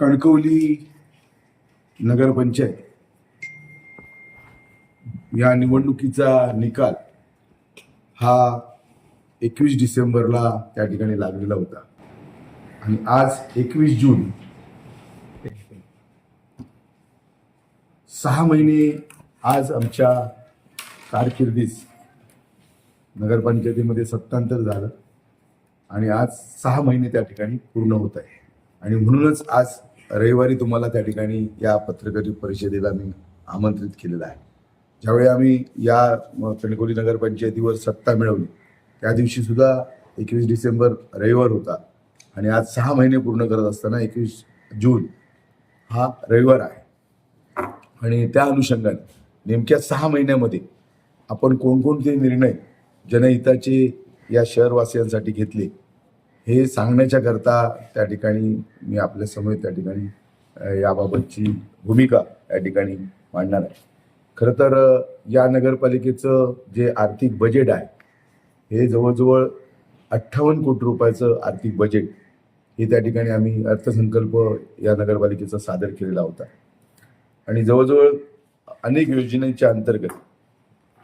कणकवली नगरपंचायत या निवडणुकीचा निकाल हा 21 डिसेंबरला त्या ठिकाणी लागलेला होता आणि आज 21 जून 6 महिने आज आमच्या कारकिर्दीस नगरपंचायतीमध्ये सत्तांतर झालं आणि आज 6 महिने त्या ठिकाणी पूर्ण होत आहे. आणि म्हणूनच आज रविवारी तुम्हाला त्या ठिकाणी या पत्रकार परिषदेला मी आमंत्रित केलेलं आहे. ज्यावेळी आम्ही या कणकवली नगरपंचायतीवर सत्ता मिळवली त्या दिवशी सुद्धा 21 डिसेंबर रविवार होता आणि आज 6 महिने पूर्ण करत असताना 21 जून हा रविवार आहे. आणि त्या अनुषंगाने नेमक्या 6 महिन्यामध्ये आपण कोणकोणते निर्णय जनहिताचे या शहरवासियांसाठी घेतले हे सांगण्याच्या करता त्या ठिकाणी मी आपल्या समोर त्या ठिकाणी याबाबतची भूमिका या ठिकाणी मांडणार आहे. खरं तर या नगरपालिकेचं जे आर्थिक बजेट आहे हे जवळजवळ 58 कोटी रुपयाचं आर्थिक बजेट हे त्या ठिकाणी आम्ही अर्थसंकल्प या नगरपालिकेचा सादर केलेला होता. आणि जवळजवळ अनेक योजनेच्या अंतर्गत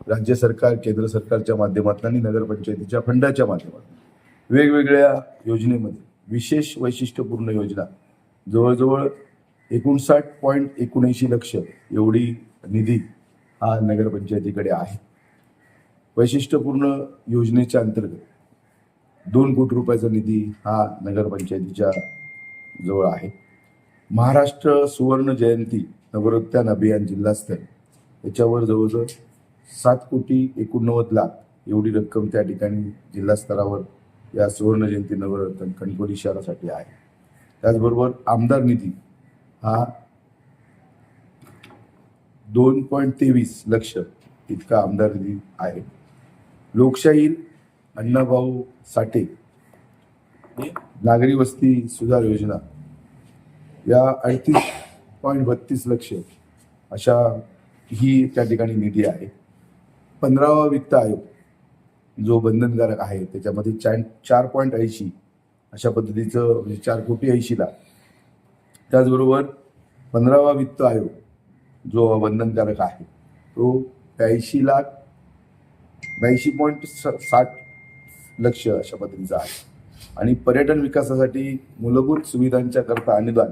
राज्य सरकार केंद्र सरकारच्या माध्यमातून आणि नगरपंचायतीच्या फंडाच्या माध्यमातून वेगवेगळ्या योजनेमध्ये विशेष वैशिष्ट्यपूर्ण योजना जवळजवळ 59.79 लक्ष एवढी निधी हा नगरपंचायतीकडे आहे. वैशिष्ट्यपूर्ण योजनेच्या अंतर्गत 2 कोटी रुपयाचा निधी हा नगरपंचायतीच्या जवळ आहे. महाराष्ट्र सुवर्ण जयंती नगरोत्थान अभियान जिल्हास्तर याच्यावर जवळजवळ 7,89,00,000 एवढी रक्कम त्या ठिकाणी जिल्हा स्तरावर या सुवर्ण जयंती नगरोत्थान कणकवली शहरासाठी आहे. त्याचबरोबर आमदार निधी हा 2.23 लक्ष इतका आमदार निधी आहे. लोकशाहीर अण्णाभाऊ साठे नागरी वस्ती सुधार योजना या 38.32 लक्ष अशा ही त्या ठिकाणी निधी आहे. 15वा वित्त आयोग जो बंधनकारक आहे त्याच्यामध्ये 4.80 अशा पद्धतीचं म्हणजे 4,80,00,000. त्याचबरोबर 15वा वित्त आयोग जो बंधनकारक आहे तो 82,82.60 लक्ष अशा पद्धतीचा आहे. आणि पर्यटन विकासासाठी मूलभूत सुविधांच्या करता अनुदान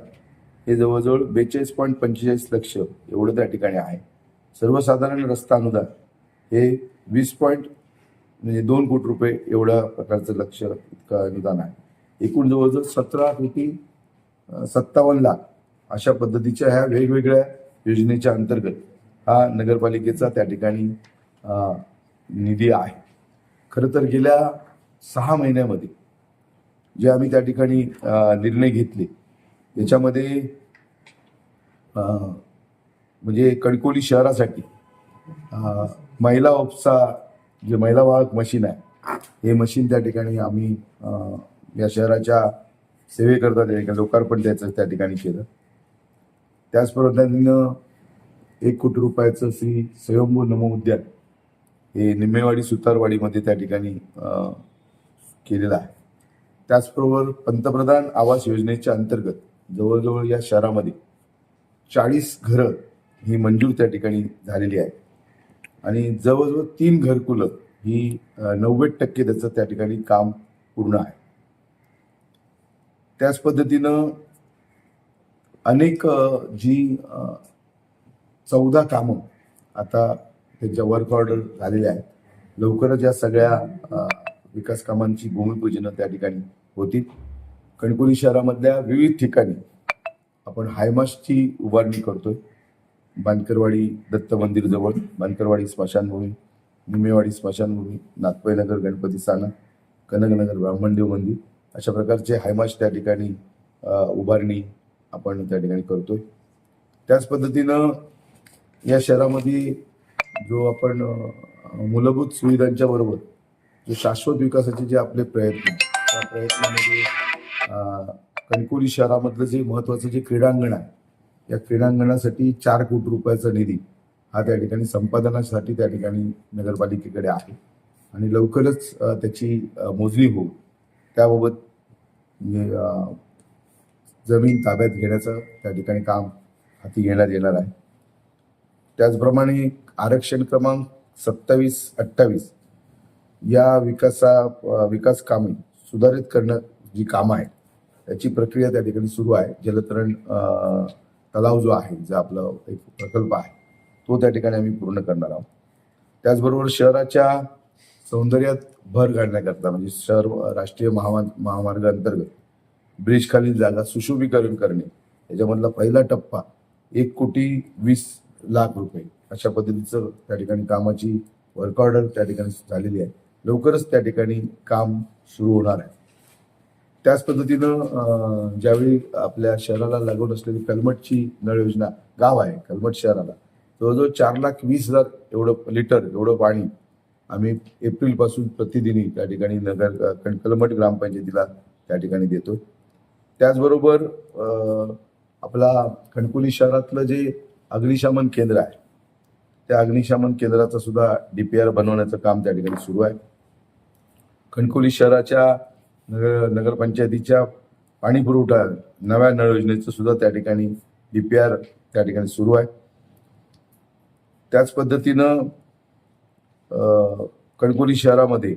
हे जवळजवळ 42.45 लक्ष एवढं त्या ठिकाणी आहे. सर्वसाधारण रस्ता अनुदान हे 2 कोटी रुपये एवढ्या प्रकारचं लक्ष इतकं अनुदान आहे. एकूण जवळजवळ 17,57,00,000 अशा पद्धतीच्या ह्या वेगवेगळ्या योजनेच्या अंतर्गत हा नगरपालिकेचा त्या ठिकाणी निधी आहे. खरं तर गेल्या 6 महिन्यामध्ये जे आम्ही त्या ठिकाणी निर्णय घेतले त्याच्यामध्ये म्हणजे कणकवली शहरासाठी महिला ऑप्सचा जे महिला वाहक मशीन आहे हे मशीन त्या ठिकाणी आम्ही या शहराच्या सेवेकरता त्या ठिकाणी लोकार्पण त्याचं त्या ठिकाणी केलं. त्याचबरोबर त्यांनी 1 कोटी रुपयाचं श्री स्वयंभू नमो उद्यान हे निम्मेवाडी सुतारवाडीमध्ये त्या ठिकाणी केलेलं आहे. त्याचबरोबर पंतप्रधान आवास योजनेच्या अंतर्गत जवळजवळ या शहरामध्ये 40 घरं ही मंजूर त्या ठिकाणी झालेली आहेत आणि जवळजवळ 3 घरकुलं ही 90% त्याचं त्या ठिकाणी काम पूर्ण आहे. त्याच पद्धतीनं अनेक जी 14 कामं आता त्यांच्या वर्क ऑर्डर झालेल्या आहेत. लवकरच या सगळ्या विकास कामांची भूमिपूजन त्या ठिकाणी होतील. कणकवली शहरामधल्या विविध ठिकाणी आपण हायमास्टची उभारणी करतोय. बांदकरवाडी दत्त मंदिर जवळ, बांदकरवाडी स्मशानभूमी, निमेवाडी स्मशानभूमी, नागपईनगर गणपती स्थानक, कनकनगर ब्राह्मणदेव मंदिर अशा प्रकारचे हायमास्ट त्या ठिकाणी उभारणी आपण त्या ठिकाणी करतोय. त्याच पद्धतीनं या शहरामध्ये जो आपण मूलभूत सुविधांच्या बरोबर जो शाश्वत विकासाचे जे आपले प्रयत्न आहेत त्या प्रयत्नामध्ये कणकवली शहरामधलं जे महत्त्वाचं जे क्रीडांगण आहे या क्रीडांगणासाठी 4 कोटी रुपयाचा निधी हा त्या ठिकाणी संपादनासाठी त्या ठिकाणी नगरपालिकेकडे आहे आणि लवकरच त्याची मोजणी होईल. त्याबाबत जमीन ताब्यात घेण्याचं त्या ठिकाणी काम हाती घेण्यात येणार आहे. त्याचप्रमाणे आरक्षण क्रमांक 27-28 या विकास कामे सुधारित करणं जी कामं आहेत त्याची प्रक्रिया त्या ठिकाणी सुरू आहे. जलतरण तलाव जो आहे, जो आपला एक प्रकल्प आहे, तो त्या ठिकाणी आम्ही पूर्ण करणार आहोत. त्याचबरोबर शहराच्या सौंदर्यात भर घालण्याकरता म्हणजे राष्ट्रीय महामार्ग अंतर्गत ब्रिज खालील जागा सुशोभीकरण करणे, याच्यामधला पहिला टप्पा 1,20,00,000 रुपये अशा पद्धतीचं त्या ठिकाणी कामाची वर्क ऑर्डर त्या ठिकाणी झालेली आहे. लवकरच त्या ठिकाणी काम सुरू होणार आहे. त्याच पद्धतीनं ज्यावेळी आपल्या शहराला लागून असलेली कलमठची नळ योजना गाव आहे कलमठ शहराला, जवळजवळ 4,20,000 लिटर एवढं पाणी आम्ही एप्रिलपासून प्रतिदिनी त्या ठिकाणी कलमठ ग्रामपंचायतीला त्या ठिकाणी देतो. त्याचबरोबर आपला कणकवली शहरातलं जे अग्निशमन केंद्र आहे, त्या अग्निशमन केंद्राचं सुद्धा DPR बनवण्याचं काम त्या ठिकाणी सुरू आहे. कणकवली शहराच्या नगरपंचायतीच्या पाणी पुरवठा नव्या नळ योजनेचं सुद्धा त्या ठिकाणी DPR त्या ठिकाणी सुरू आहे. त्याच पद्धतीनं कणकवली शहरामध्ये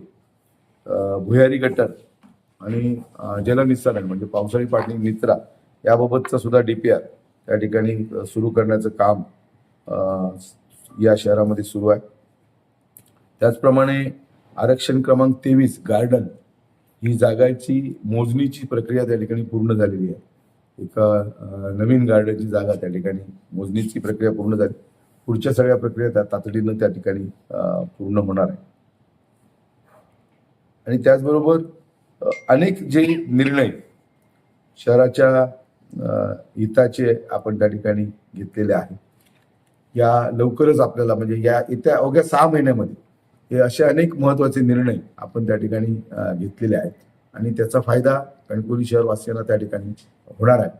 भुयारी गटर आणि जलनिस्सारण म्हणजे पावसाळी पाणी निचरा याबाबतचा सुद्धा DPR त्या ठिकाणी सुरू करण्याचं काम या शहरामध्ये सुरू आहे. त्याचप्रमाणे आरक्षण क्रमांक 23 गार्डन ही जागाची मोजणीची प्रक्रिया त्या ठिकाणी पूर्ण झालेली आहे. एका नवीन गार्डनची जागा त्या ठिकाणी मोजणीची प्रक्रिया पूर्ण झाली. पुढच्या सगळ्या प्रक्रिया तातडीनं त्या ठिकाणी पूर्ण होणार आहे. आणि त्याचबरोबर अनेक जे निर्णय शहराच्या हिताचे आपण त्या ठिकाणी घेतलेले आहेत, या लवकरच आपल्याला म्हणजे या येत्या अवघ्या 6 महिन्यामध्ये हे असे अनेक महत्त्वाचे निर्णय आपण त्या ठिकाणी घेतलेले आहेत आणि त्याचा फायदा कणकवली शहरवासियांना त्या ठिकाणी होणार आहे.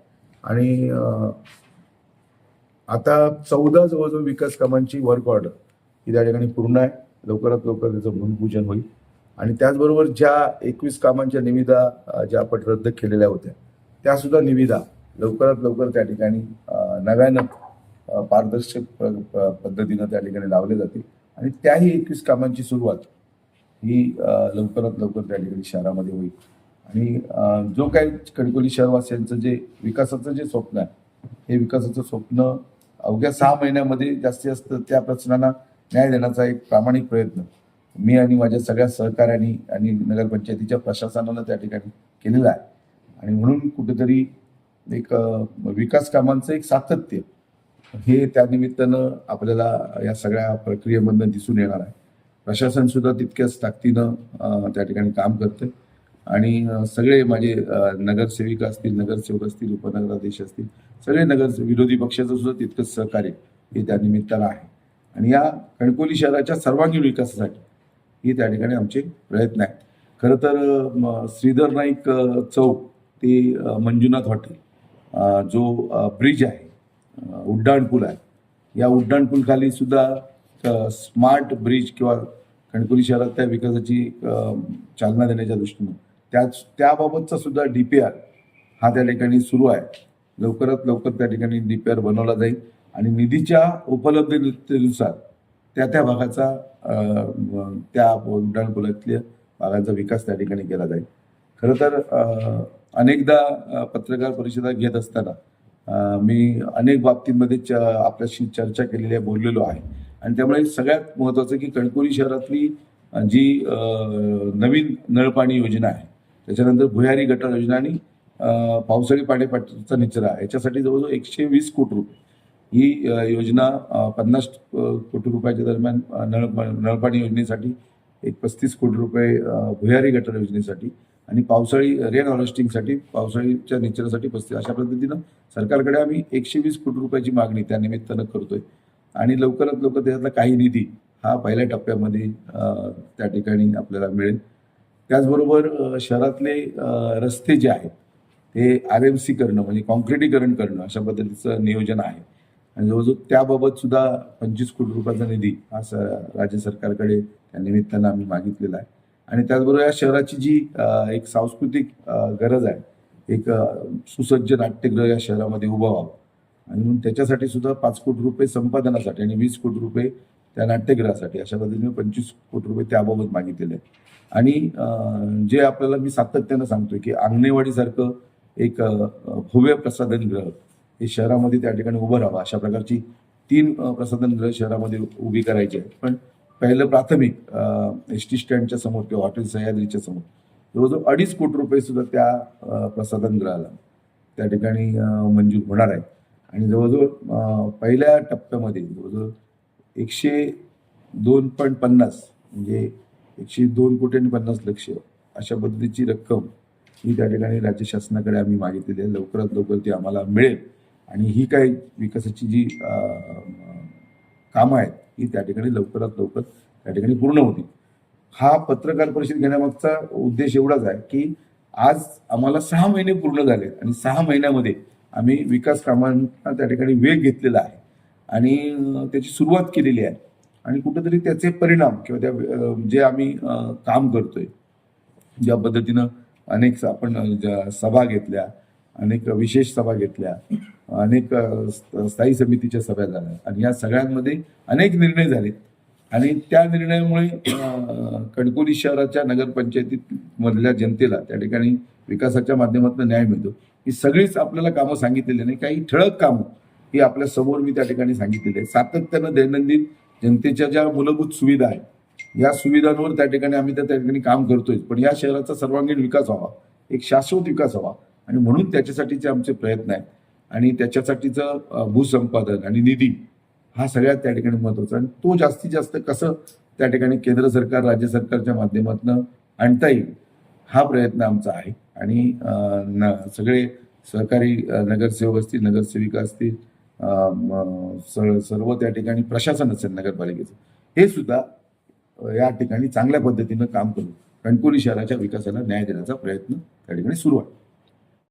आणि आता 14 जवळजवळ विकास कामांची वर्क ऑर्डर ही त्या ठिकाणी पूर्ण आहे. लवकरात लवकर त्याचं भूमिपूजन होईल. आणि त्याचबरोबर ज्या 21 कामांच्या निविदा ज्या आपण रद्द केलेल्या होत्या, त्या सुद्धा निविदा लवकरात लवकर त्या ठिकाणी नव्यानं पारदर्शक पद्धतीनं त्या ठिकाणी लावले जातील. आणि त्याही 21 कामांची सुरुवात ही लवकरात लवकर त्या ठिकाणी शहरामध्ये होईल. आणि जो काही कणकवली शहरवासियांचं जे विकासाचं जे स्वप्न आहे, हे विकासाचं स्वप्न अवघ्या 6 महिन्यामध्ये जास्तीत जास्त त्या प्रश्नांना न्याय देण्याचा एक प्रामाणिक प्रयत्न मी आणि माझ्या सगळ्या सहकार्यांनी आणि नगरपंचायतीच्या प्रशासनानं त्या ठिकाणी केलेला आहे. आणि म्हणून कुठेतरी एक विकास कामांचं एक सातत्य हे त्यानिमित्तानं आपल्याला या सगळ्या प्रक्रियेमधनं दिसून येणार आहे. प्रशासन सुद्धा तितक्याच ताकदीनं त्या ठिकाणी काम करतं. आणि सगळे माझे नगरसेविका असतील, नगरसेवक असतील, उपनगराधीश असतील, सगळे विरोधी पक्षाचं सुद्धा तितकंच सहकार्य हे त्या निमित्तानं आहे. आणि या कणकवली शहराच्या सर्वांगीण विकासासाठी हे त्या ठिकाणी आमचे प्रयत्न आहेत. खरं तर श्रीधर नाईक चौक ते मंजुनाथ हॉटेल जो ब्रिज आहे, उड्डाणपूल आहे, या उड्डाणपूल सुद्धा स्मार्ट ब्रिज किंवा कणकवली शहरात त्या विकासाची चालना देण्याच्या दृष्टीनं त्याबाबतचा सुद्धा DPR हा त्या ठिकाणी सुरू आहे. लवकरात लवकर त्या ठिकाणी DPR बनवला जाईल आणि निधीच्या उपलब्धतेनुसार त्या भागाचा त्या उड्डाणपुलातल्या भागांचा विकास त्या ठिकाणी केला जाईल. खरं तर अनेकदा पत्रकार परिषदा घेत असताना मी अनेक बाबतींमध्ये आपल्याशी चर्चा केलेली आहे, बोललेलो आहे. आणि त्यामुळे सगळ्यात महत्त्वाचं की कणकवली शहरातली जी नवीन नळपाणी योजना आहे, त्याच्यानंतर भुयारी गटार योजना आणि पावसाळी पाणीपात्राचा निचरा, याच्यासाठी जवळजवळ 120 कोटी रुपये ही योजना 50 कोटी रुपयाच्या दरम्यान नळपाणी योजनेसाठी, 35 कोटी रुपये भुयारी गटार योजनेसाठी आणि पावसाळी रेन हार्वेस्टिंगसाठी, पावसाळीच्या निचरासाठी 35, अशा पद्धतीनं सरकारकडे आम्ही 120 कोटी रुपयाची मागणी त्या निमित्तानं करतोय. आणि लवकरात लवकर त्याच्यातला काही निधी हा पहिल्या टप्प्यामध्ये त्या ठिकाणी आपल्याला मिळेल. त्याचबरोबर शहरातले रस्ते जे आहेत ते RMC करणं म्हणजे कॉन्क्रिटीकरण करणं अशा पद्धतीचं नियोजन आहे. आणि जवळजवळ त्याबाबत सुद्धा 25 कोटी रुपयाचा निधी हा राज्य सरकारकडे त्या निमित्तानं आम्ही मागितलेला आहे. आणि त्याचबरोबर या शहराची जी एक सांस्कृतिक गरज आहे एक सुसज्ज नाट्यगृह या शहरामध्ये उभं व्हावं आणि म्हणून त्याच्यासाठी सुद्धा 5 कोटी रुपये संपादनासाठी आणि 20 कोटी रुपये त्या नाट्यगृहासाठी अशा पद्धतीने 25 कोटी रुपये त्याबाबत मागितलेले आहेत. आणि जे आपल्याला मी सातत्यानं सांगतोय की आंगणेवाडीसारखं एक भव्य प्रसाधनगृह हे शहरामध्ये त्या ठिकाणी उभं राहावं अशा प्रकारची 3 प्रसाधनगृह शहरामध्ये उभी करायची आहेत. पण पहिलं प्राथमिक एस टी स्टँडच्या समोर किंवा हॉटेल सह्याद्रीच्या समोर जवळजवळ 2.5 कोटी रुपये सुद्धा त्या प्रसाधनगृहाला त्या ठिकाणी मंजूर होणार आहेत. आणि जवळजवळ पहिल्या टप्प्यामध्ये जवळजवळ 102.50 म्हणजे 102,50,00,000 अशा पद्धतीची रक्कम ही त्या ठिकाणी राज्य शासनाकडे आम्ही मागितलेली आहे. लवकरात लवकर ती आम्हाला मिळेल आणि ही काही विकासाची जी कामं आहेत ही त्या ठिकाणी लवकरात लवकर त्या ठिकाणी पूर्ण होतील. हा पत्रकार परिषद घेण्यामागचा उद्देश एवढाच आहे की आज आम्हाला 6 महिने पूर्ण झालेत आणि 6 महिन्यामध्ये आम्ही विकास कामांना त्या ठिकाणी वेग घेतलेला आहे आणि त्याची सुरुवात केलेली आहे आणि कुठेतरी त्याचे परिणाम किंवा त्या जे आम्ही काम करतोय ज्या पद्धतीनं अनेक आपण सभा घेतल्या, अनेक विशेष सभा घेतल्या, अनेक स्थायी समितीच्या सभा झाल्या आणि या सगळ्यांमध्ये अनेक निर्णय झाले आणि त्या निर्णयामुळे कणकवली शहराच्या नगरपंचायतीत मधल्या जनतेला त्या ठिकाणी विकासाच्या माध्यमातून न्याय मिळतो. ही सगळीच आपल्याला कामं सांगितलेली नाही, काही ठळक कामं ही आपल्या समोर मी त्या ठिकाणी सांगितलेली आहे. सातत्यानं दैनंदिन जनतेच्या ज्या मूलभूत सुविधा आहेत या सुविधांवर त्या ठिकाणी आम्ही त्या ठिकाणी काम करतोय. पण या शहराचा सर्वांगीण विकास व्हावा, एक शाश्वत विकास व्हावा आणि म्हणून त्याच्यासाठीचे आमचे प्रयत्न आहेत आणि त्याच्यासाठीचं भूसंपादन आणि निधी हा सगळ्यात त्या ठिकाणी महत्त्वाचा आणि तो जास्तीत जास्त कसं त्या ठिकाणी केंद्र सरकार राज्य सरकारच्या माध्यमातून आणता येईल हा प्रयत्न आमचा आहे. आणि सगळे सहकारी नगरसेवक असतील, नगरसेविका असतील, सर्व त्या ठिकाणी प्रशासन असेल नगरपालिकेचं हे सुद्धा या ठिकाणी चांगल्या पद्धतीनं काम करून कणकवली शहराच्या विकासाला न्याय देण्याचा प्रयत्न त्या ठिकाणी सुरू आहे.